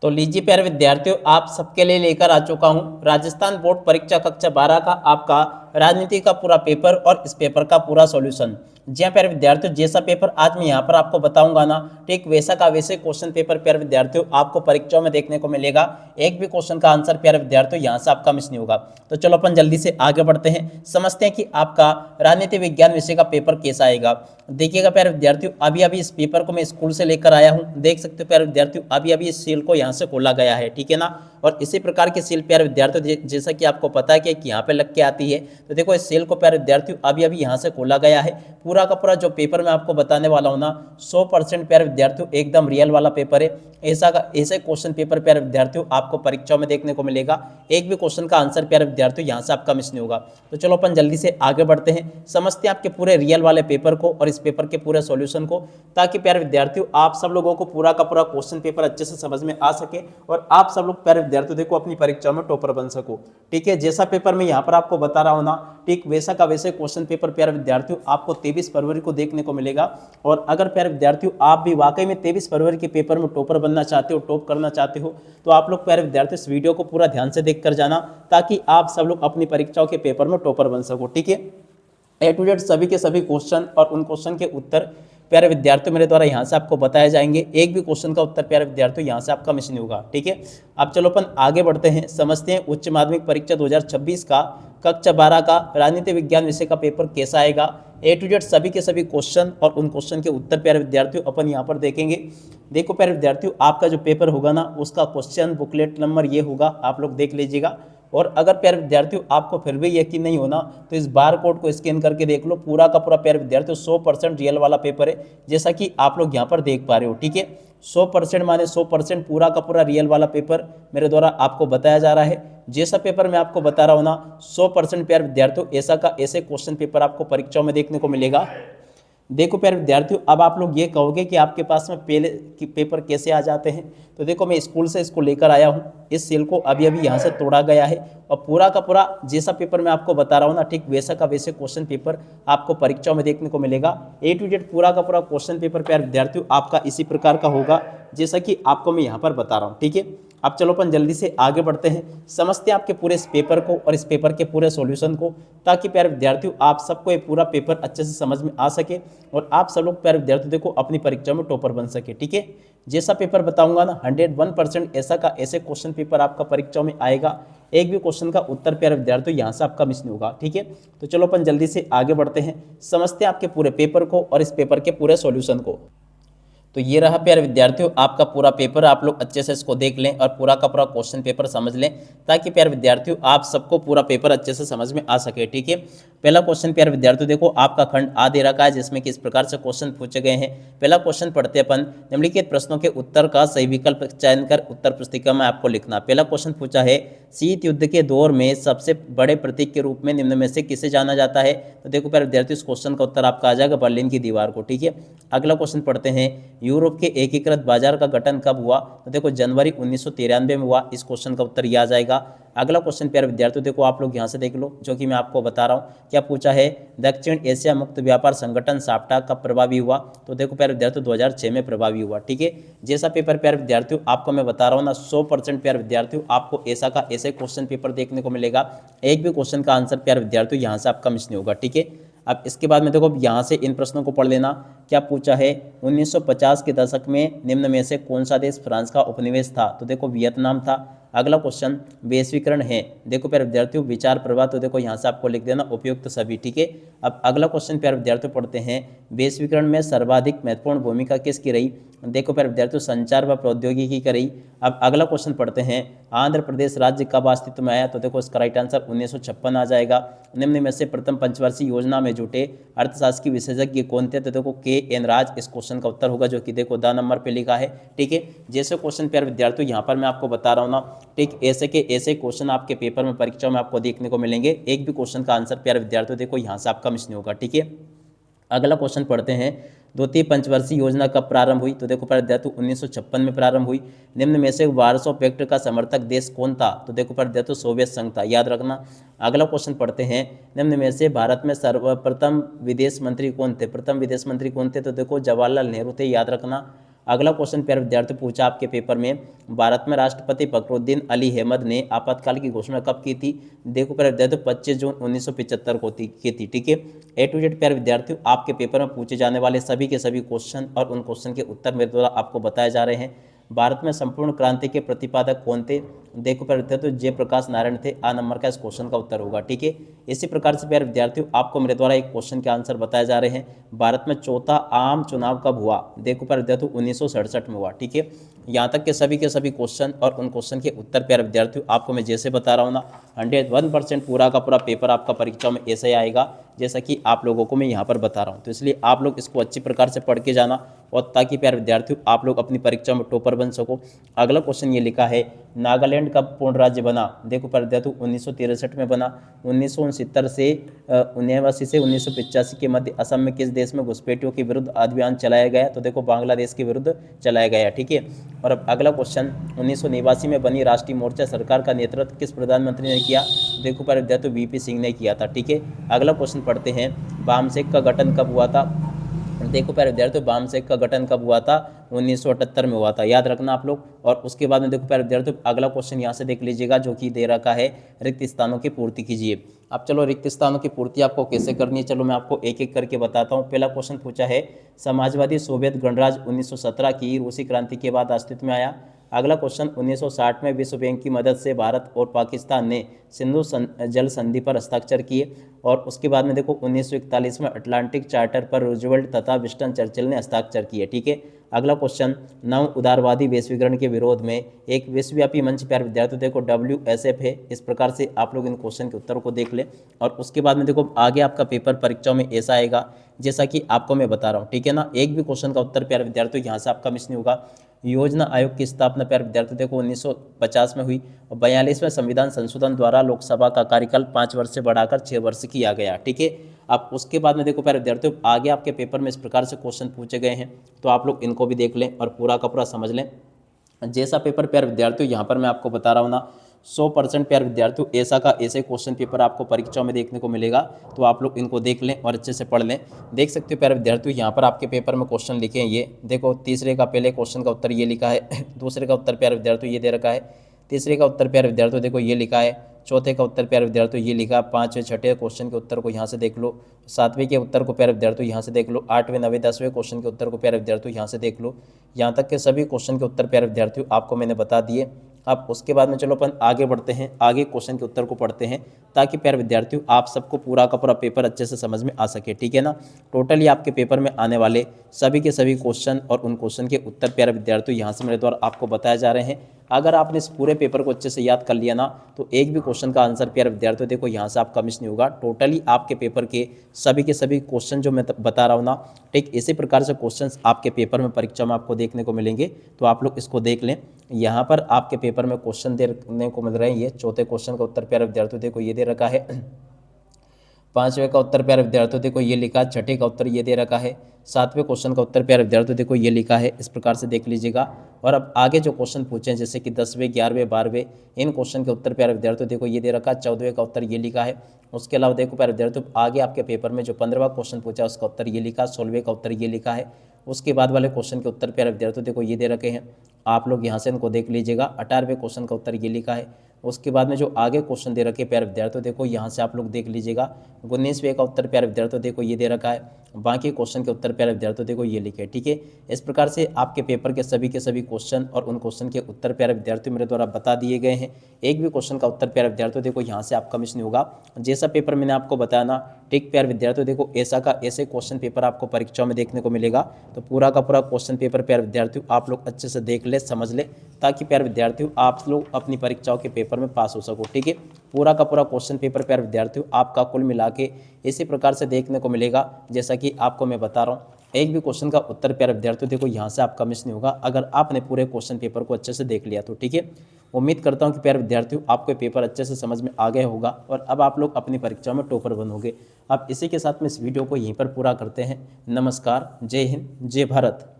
तो लीजिए प्यारे विद्यार्थियों, आप सबके लिए लेकर आ चुका हूं राजस्थान बोर्ड परीक्षा कक्षा 12 का आपका राजनीति का पूरा पेपर और इस पेपर का पूरा सॉल्यूशन। जी हाँ प्यारे विद्यार्थियों, जैसा पेपर आज मैं यहाँ पर आपको बताऊंगा ना, ठीक वैसा का वैसे क्वेश्चन पेपर प्यारे विद्यार्थियों आपको परीक्षाओं में देखने को मिलेगा। एक भी क्वेश्चन का आंसर प्यारे विद्यार्थियों यहाँ से आपका मिस नहीं होगा। तो चलो अपन जल्दी से आगे बढ़ते हैं, समझते हैं कि आपका राजनीति विज्ञान विषय का पेपर कैसा आएगा। देखिएगा प्यारे विद्यार्थियों, अभी अभी इस पेपर को मैं स्कूल से लेकर आया हूँ। देख सकते हो प्यारे विद्यार्थियों, अभी अभी इस सील को यहाँ से खोला गया है, ठीक है ना। और इसी प्रकार की सील प्यारे विद्यार्थियों जैसा कि आपको पता है कि यहाँ पे लग के आती है। तो देखो इस सील को प्यारे विद्यार्थियों अभी अभी यहाँ से खोला गया है। पूरा का पूरा जो पेपर मैं आपको बताने वाला हूँ ना, 100% प्यारे विद्यार्थियों एकदम रियल वाला पेपर है। ऐसे क्वेश्चन पेपर प्यारे विद्यार्थियों आपको परीक्षाओं में देखने को मिलेगा। एक भी क्वेश्चन का आंसर प्यारे विद्यार्थियों यहाँ से आपका मिस नहीं होगा। तो चलो अपन जल्दी से आगे बढ़ते हैं, समझते हैं आपके पूरे रियल वाले पेपर को और इस पेपर के पूरे सॉल्यूशन को, ताकि प्यारे विद्यार्थियों आप सब लोगों को पूरा का पूरा क्वेश्चन पेपर अच्छे से समझ में आ सके और आप सब लोग प्यारे विद्यार्थियों देखो अपनी परीक्षा में टॉपर बन सको। ठीक है, जैसा पेपर मैं यहाँ पर आपको बता रहा हूँ ना, ठीक वैसा का वैसे क्वेश्चन पेपर प्यारे विद्यार्थियों आपको 23 फरवरी को देखने को मिलेगा। और अगर प्यारे विद्यार्थियों आप भी वाकई में 23 फरवरी के पेपर में टॉपर बनना चाहते हो, टॉप करना चाहते हो, तो आप लोग प्यारे विद्यार्थियों इस वीडियो को पूरा ध्यान से देख कर जाना, ताकि आप सब लोग अपनी परीक्षाओं के पेपर में टॉपर बन सको। ठीक है, ए टू जेड सभी के सभी क्वेश्चन और उन क्वेश्चन के उत्तर प्यारे विद्यार्थियों मेरे द्वारा यहाँ से आपको बताए जाएंगे। एक भी क्वेश्चन का उत्तर प्यारे विद्यार्थियों यहाँ से आपका मिस नहीं होगा। ठीक है, अब चलो अपन आगे बढ़ते हैं, समझते हैं उच्च माध्यमिक परीक्षा 2026 का कक्षा 12 का राजनीति विज्ञान विषय का पेपर कैसा आएगा। ए टू जेड सभी के सभी क्वेश्चन और उन क्वेश्चन के उत्तर प्यारे विद्यार्थियों अपन यहाँ पर देखेंगे। देखो प्यारे विद्यार्थियों, आपका जो पेपर होगा ना उसका क्वेश्चन बुकलेट नंबर ये होगा, आप लोग देख लीजिएगा। और अगर प्यारे विद्यार्थियों आपको फिर भी यकीन नहीं होना तो इस बार कोड को स्कैन करके देख लो। पूरा का पूरा प्यारे विद्यार्थियों 100% रियल वाला पेपर है, जैसा कि आप लोग यहाँ पर देख पा रहे हो। ठीक है, 100% माने 100% पूरा का पूरा रियल वाला पेपर मेरे द्वारा आपको बताया जा रहा है। जैसा पेपर मैं आपको बता रहा हूँ ना, 100% प्यारे विद्यार्थियों ऐसा का ऐसे क्वेश्चन पेपर आपको परीक्षाओं में देखने को मिलेगा। देखो प्यारे विद्यार्थियों, अब आप लोग ये कहोगे कि आपके पास में पहले के पेपर कैसे आ जाते हैं। तो देखो मैं स्कूल से इसको लेकर आया हूँ, इस सेल को अभी अभी यहाँ से तोड़ा गया है और पूरा का पूरा जैसा पेपर मैं आपको बता रहा हूँ ना, ठीक वैसा का वैसे क्वेश्चन पेपर आपको परीक्षाओं में देखने को मिलेगा। ए टू जेड पूरा का पूरा क्वेश्चन पेपर प्यारे विद्यार्थियों आपका इसी प्रकार का होगा, जैसा कि आपको मैं यहाँ पर बता रहा हूँ। ठीक है, अब चलो अपन जल्दी से आगे बढ़ते हैं, समझते हैं आपके पूरे इस पेपर को और इस पेपर के पूरे सॉल्यूशन को, ताकि प्यारे विद्यार्थियों आप सबको ये पूरा पेपर अच्छे से समझ में आ सके और आप सब लोग प्यारे विद्यार्थियों देखो अपनी परीक्षा में टॉपर बन सके। ठीक है, जैसा पेपर बताऊंगा ना 101% ऐसा का ऐसे क्वेश्चन पेपर आपका परीक्षाओं में आएगा। एक भी क्वेश्चन का उत्तर प्यारे विद्यार्थियों यहाँ से आपका मिस नहीं होगा। ठीक है, तो चलो अपन जल्दी से आगे बढ़ते हैं, समझते हैं आपके पूरे पेपर को और इस पेपर के पूरे सॉल्यूशन को। तो ये रहा प्यारे विद्यार्थियों आपका पूरा पेपर, आप लोग अच्छे से इसको देख लें और पूरा का पूरा क्वेश्चन पेपर समझ लें, ताकि प्यारे विद्यार्थियों आप सबको पूरा पेपर अच्छे से समझ में आ सके। ठीक है, पहला क्वेश्चन प्यारे विद्यार्थियों देखो आपका खंड आ दे रखा है, जिसमें किस प्रकार से क्वेश्चन पूछे गए हैं। पहला क्वेश्चन पढ़ते अपन, निम्नलिखित प्रश्नों के उत्तर का सही विकल्प चयन कर उत्तर पुस्तिका में आपको लिखना। पहला क्वेश्चन पूछा है, शीत युद्ध के दौर में सबसे बड़े प्रतीक के रूप में निम्न में से किसे जाना जाता है। तो देखो प्यारे विद्यार्थियों इस क्वेश्चन का उत्तर आपका आ जाएगा बर्लिन की दीवार को। ठीक है, अगला क्वेश्चन पढ़ते हैं, यूरोप के एकीकृत बाजार का गठन कब हुआ। तो देखो जनवरी 1993 में हुआ, इस क्वेश्चन का उत्तर यह आ जाएगा। अगला क्वेश्चन प्यारे विद्यार्थियों देखो आप लोग यहाँ से देख लो, जो कि मैं आपको बता रहा हूँ। क्या पूछा है, दक्षिण एशिया मुक्त व्यापार संगठन साप्टा कब प्रभावी हुआ। तो देखो प्यारे विद्यार्थियों 2006 में प्रभावी हुआ। ठीक है, जैसा पेपर प्यारे विद्यार्थियों आपको मैं बता रहा हूँ ना, 100% प्यारे विद्यार्थियों आपको ऐसा का ऐसे क्वेश्चन पेपर देखने को मिलेगा। एक भी क्वेश्चन का आंसर प्यारे विद्यार्थियों यहाँ से आपका मिस नहीं होगा। ठीक है, अब इसके बाद में देखो यहाँ से इन प्रश्नों को पढ़ लेना। क्या पूछा है, 1950 के दशक में निम्न में से कौन सा देश फ्रांस का उपनिवेश था। तो देखो वियतनाम था। अगला क्वेश्चन, वैश्वीकरण है, देखो प्यारे विद्यार्थियों विचार प्रवाह, तो देखो यहाँ से आपको लिख देना उपयुक्त सभी। ठीक है, अब अगला क्वेश्चन प्यारे विद्यार्थियों पढ़ते हैं, वैश्वीकरण में सर्वाधिक महत्वपूर्ण भूमिका किसकी रही। देखो प्यारे विद्यार्थियों संचार व प्रौद्योगिकी की रही। अब अगला क्वेश्चन पढ़ते हैं, आंध्र प्रदेश राज्य कब अस्तित्व में आया। तो देखो इसका राइट आंसर 1956 आ जाएगा। निम्न में से प्रथम पंचवर्षीय योजना में जुटे अर्थशास्त्र के विशेषज्ञ कौन थे। तो देखो के.एन. राज इस क्वेश्चन का उत्तर होगा, जो कि देखो द नंबर पे लिखा है। ठीक है, जैसे क्वेश्चन प्यारे विद्यार्थियों यहाँ पर मैं आपको बता रहा हूँ ना, ठीक ऐसे के ऐसे क्वेश्चन आपके पेपर में परीक्षा में आपको देखने को मिलेंगे। एक भी क्वेश्चन का आंसर प्यारे विद्यार्थियों देखो यहाँ से आपका मिस नहीं होगा। ठीक है, अगला क्वेश्चन पढ़ते हैं, द्वितीय पंचवर्षीय योजना कब प्रारंभ हुई। तो देखो प्यारे विद्यार्थियों 1956 में प्रारंभ हुई। निम्न में से वार्सो पैक्ट का समर्थक देश कौन था। तो देखो प्यारे विद्यार्थियों सोवियत संघ था, याद रखना। अगला क्वेश्चन पढ़ते हैं, निम्न में से भारत में सर्वप्रथम विदेश मंत्री कौन थे। प्रथम विदेश मंत्री कौन थे। तो देखो जवाहरलाल नेहरू थे, याद रखना। अगला क्वेश्चन प्यारे विद्यार्थियों पूछा आपके पेपर में, भारत में राष्ट्रपति फखरुद्दीन अली अहमद ने आपातकाल की घोषणा कब की थी? देखो प्यारे विद्यार्थियों 25 जून 1975 को की थी। ठीक है, ए टू जेड प्यारे विद्यार्थियों आपके पेपर में पूछे जाने वाले सभी के सभी क्वेश्चन और उन क्वेश्चन के उत्तर मेरे द्वारा आपको बताए जा रहे हैं। भारत में संपूर्ण क्रांति के प्रतिपादक कौन थे? देखो प्यारे विद्यार्थियों जयप्रकाश नारायण थे। आ नंबर का इस क्वेश्चन का उत्तर होगा। ठीक है, इसी प्रकार से प्यारे विद्यार्थियों आपको मेरे द्वारा एक क्वेश्चन के आंसर बताए जा रहे हैं। भारत में चौथा आम चुनाव कब हुआ? देखो प्यारे विद्यार्थियों 1967 में हुआ। ठीक है, यहाँ तक के सभी क्वेश्चन और उन क्वेश्चन के उत्तर प्यारे विद्यार्थियों आपको मैं जैसे बता रहा हूँ ना, 101% पूरा का पूरा पेपर आपका परीक्षा में ऐसे ही आएगा जैसा कि आप लोगों को मैं यहाँ पर बता रहा हूँ। तो इसलिए आप लोग इसको अच्छी प्रकार से पढ़ के जाना, और ताकि प्यारे विद्यार्थियों आप लोग अपनी परीक्षा में टॉपर बन सको। अगला क्वेश्चन ये लिखा है, नागालैंड कब पूर्ण राज्य बना? देखो प्यारे विद्यार्थियों 1963 में बना। 1969 से 1989 से 1985 के मध्य असम में किस देश में घुसपैठियों के विरुद्ध अभियान चलाया गया? तो देखो बांग्लादेश के विरुद्ध चलाया गया। ठीक है, और अब अगला क्वेश्चन, 1989 में बनी राष्ट्रीय मोर्चा सरकार का नेतृत्व किस प्रधानमंत्री ने किया? देखो प्यारे विद्यार्थियों वीपी सिंह ने किया था। ठीक है, अगला क्वेश्चन पढ़ते हैं, वामसेक का गठन कब हुआ था? देखो प्यारे विद्यार्थियों वामसेक का गठन कब हुआ था? 1978 में हुआ था, याद रखना आप लोग। और उसके बाद में देखो प्यारे विद्यार्थियों अगला क्वेश्चन यहाँ से देख लीजिएगा जो कि दे रखा है, रिक्त स्थानों की पूर्ति कीजिए। अब चलो रिक्त स्थानों की पूर्ति आपको कैसे करनी है, चलो मैं आपको एक एक करके बताता हूँ। पहला क्वेश्चन पूछा है, समाजवादी सोवियत गणराज्य 1917 की रूसी क्रांति के बाद अस्तित्व में आया। अगला क्वेश्चन, 1960 में विश्व बैंक की मदद से भारत और पाकिस्तान ने सिंधु जल संधि पर हस्ताक्षर किए। और उसके बाद में देखो 1941 में अटलांटिक चार्टर पर रूजवेल्ट तथा विंस्टन चर्चिल ने हस्ताक्षर किए। ठीक है, अगला क्वेश्चन, नव उदारवादी वैश्वीकरण के विरोध में एक विश्वव्यापी मंच प्यारे विद्यार्थियों देखो WSF है। इस प्रकार से आप लोग इन क्वेश्चन के उत्तर को देख लें। और उसके बाद में देखो आगे आपका पेपर परीक्षाओं में ऐसा आएगा जैसा कि आपको मैं बता रहा हूँ। ठीक है ना, एक भी क्वेश्चन का उत्तर प्यारे विद्यार्थियों यहाँ से आपका मिस नहीं होगा। योजना आयोग की स्थापना प्यारे विद्यार्थियों देखो 1950 में हुई, और 42वें संविधान संशोधन द्वारा लोकसभा का कार्यकाल 5 वर्ष से बढ़ाकर 6 वर्ष किया गया। ठीक है, अब उसके बाद में देखो प्यारे विद्यार्थियों आगे आपके पेपर में इस प्रकार से क्वेश्चन पूछे गए हैं, तो आप लोग इनको भी देख लें और पूरा का पूरा समझ लें। जैसा पेपर प्यारे विद्यार्थियों यहाँ पर मैं आपको बता रहा हूँ ना, 100% प्यारे विद्यार्थियों ऐसा का ऐसे क्वेश्चन पेपर आपको परीक्षाओं में देखने को मिलेगा। तो आप लोग इनको देख लें और अच्छे से पढ़ लें। देख सकते हो प्यारे विद्यार्थियों यहाँ पर आपके पेपर में क्वेश्चन लिखे हैं। ये देखो तीसरे का पहले क्वेश्चन का उत्तर ये लिखा है, दूसरे का उत्तर प्यारे विद्यार्थियों ये दे रखा है, तीसरे का उत्तर प्यारे विद्यार्थियों देखो ये लिखा है, चौथे का उत्तर प्यारे विद्यार्थियों ये लिखा, पाँचवें छठे क्वेश्चन के उत्तर को यहाँ से देख लो, सातवें के उत्तर को प्यारे विद्यार्थियों यहाँ से देख लो, आठवें नवें 10वें क्वेश्चन के उत्तर को प्यारे विद्यार्थियों यहाँ से देख लो। यहाँ तक के सभी क्वेश्चन के उत्तर प्यारे विद्यार्थियों आपको मैंने बता दिए। अब उसके बाद में चलो अपन आगे बढ़ते हैं, आगे क्वेश्चन के उत्तर को पढ़ते हैं, ताकि प्यारे विद्यार्थियों आप सबको पूरा का पूरा पेपर अच्छे से समझ में आ सके। ठीक है ना, टोटली आपके पेपर में आने वाले सभी के सभी क्वेश्चन और उन क्वेश्चन के उत्तर प्यारे विद्यार्थियों यहाँ से मेरे द्वारा आपको बताए जा रहे हैं। अगर आपने इस पूरे पेपर को अच्छे से याद कर लिया ना, तो एक भी क्वेश्चन का आंसर प्यारे विद्यार्थियों देखो यहाँ से आपका मिस नहीं होगा। टोटली आपके पेपर के सभी क्वेश्चन जो मैं बता रहा हूँ ना, ठीक इसी प्रकार से क्वेश्चन आपके पेपर में परीक्षा में आपको देखने को मिलेंगे। तो आप लोग इसको देख लें। यहाँ पर आपके पेपर में क्वेश्चन देखने को मिल रहे हैं। ये चौथे क्वेश्चन का उत्तर प्यारे विद्यार्थियों देखो ये दे रखा है, पांचवें का उत्तर प्यारे विद्यार्थियों देखो ये लिखा, छठे का उत्तर ये दे रखा है, सातवें क्वेश्चन का उत्तर प्यारे विद्यार्थियों देखो ये लिखा है। इस प्रकार से देख लीजिएगा। और अब आगे जो क्वेश्चन पूछे हैं जैसे कि 10वें 11वें 12वें, इन क्वेश्चन के उत्तर प्यारे विद्यार्थियों देखो ये दे रखा, 14वें का उत्तर ये लिखा है। उसके अलावा देखो प्यारे विद्यार्थियों आगे आपके पेपर में जो 15वां क्वेश्चन पूछा है उसका उत्तर ये लिखा, 16वें का उत्तर ये लिखा है। उसके बाद वाले क्वेश्चन के उत्तर प्यारे विद्यार्थियों देखो ये दे रखे हैं, आप लोग यहाँ से इनको देख लीजिएगा। 18वें क्वेश्चन का उत्तर ये लिखा है। उसके बाद में जो आगे क्वेश्चन दे रखे प्यारे विद्यार्थियों देखो यहाँ से आप लोग देख लीजिएगा। 19वें का उत्तर प्यारे विद्यार्थियों देखो ये दे रखा है। बाकी क्वेश्चन के उत्तर प्यारे विद्यार्थियों देखो ये लिखे। ठीक है, इस प्रकार से आपके पेपर के सभी क्वेश्चन और उन क्वेश्चन के उत्तर प्यारे विद्यार्थियों मेरे द्वारा बता दिए गए हैं। एक भी क्वेश्चन का उत्तर प्यारे विद्यार्थियों देखो यहाँ से आपका मिस नहीं होगा। जैसा पेपर मैंने आपको बताया ना, ठीक प्यारे विद्यार्थियों देखो ऐसा का ऐसे क्वेश्चन पेपर आपको परीक्षाओं में देखने को मिलेगा। तो पूरा का पूरा क्वेश्चन पेपर प्यारे विद्यार्थियों आप लोग अच्छे से देख ले, समझ ले, ताकि प्यारे विद्यार्थियों आप लोग अपनी परीक्षाओं के पेपर में पास हो सको। ठीक है, पूरा का पूरा क्वेश्चन पेपर प्यारे विद्यार्थियों आपका कुल मिला के इसी प्रकार से देखने को मिलेगा जैसा कि आपको मैं बता रहा हूँ। एक भी क्वेश्चन का उत्तर प्यारे विद्यार्थियों देखो यहाँ से आपका मिस नहीं होगा अगर आपने पूरे क्वेश्चन पेपर को अच्छे से देख लिया तो। ठीक है, उम्मीद करता हूँ कि प्यारे विद्यार्थियों आपको पेपर अच्छे से समझ में आ गया होगा और अब आप लोग अपनी परीक्षा में टॉपर बनोगे। अब इसी के साथ में इस वीडियो को यहीं पर पूरा करते हैं। नमस्कार, जय हिंद, जय भारत।